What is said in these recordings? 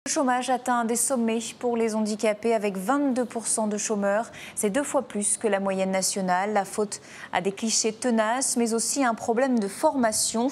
Le chômage atteint des sommets pour les handicapés avec 22% de chômeurs. C'est 2 fois plus que la moyenne nationale. La faute à des clichés tenaces, mais aussi un problème de formation.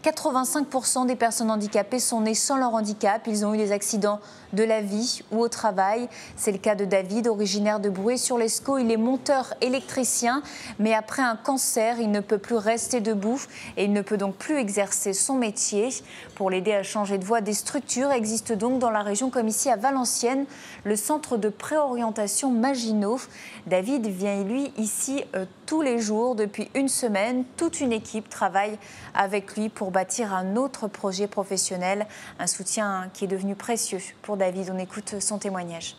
85% des personnes handicapées sont nées sans leur handicap. Ils ont eu des accidents de la vie ou au travail. C'est le cas de David, originaire de Broué-sur-l'Escaut. Il est monteur électricien, mais après un cancer, il ne peut plus rester debout et il ne peut donc plus exercer son métier. Pour l'aider à changer de voie, des structures existent donc dans la région comme ici à Valenciennes, le centre de préorientation Maginot. David vient lui ici tous les jours depuis une semaine. Toute une équipe travaille avec lui pour bâtir un autre projet professionnel, un soutien qui est devenu précieux pour David. On écoute son témoignage.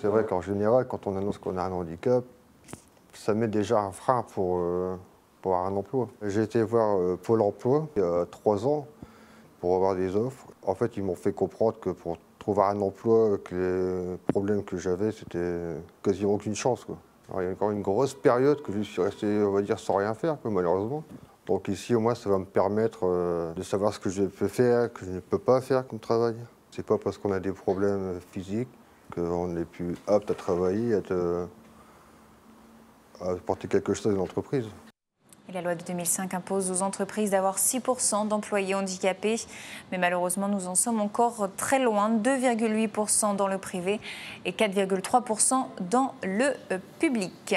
C'est vrai qu'en général, quand on annonce qu'on a un handicap, ça met déjà un frein pour avoir un emploi. J'ai été voir Pôle emploi il y a 3 ans pour avoir des offres. En fait, ils m'ont fait comprendre que pour trouver un emploi, avec les problèmes que j'avais, c'était quasiment aucune chance, quoi. Alors, il y a encore une grosse période que je suis resté, on va dire, sans rien faire, quoi, malheureusement. Donc ici, au moins, ça va me permettre de savoir ce que je peux faire, que je ne peux pas faire comme travail. C'est pas parce qu'on a des problèmes physiques qu'on n'est plus apte à travailler, à apporter quelque chose à une entreprise. Et la loi de 2005 impose aux entreprises d'avoir 6% d'employés handicapés. Mais malheureusement, nous en sommes encore très loin. 2,8% dans le privé et 4,3% dans le public.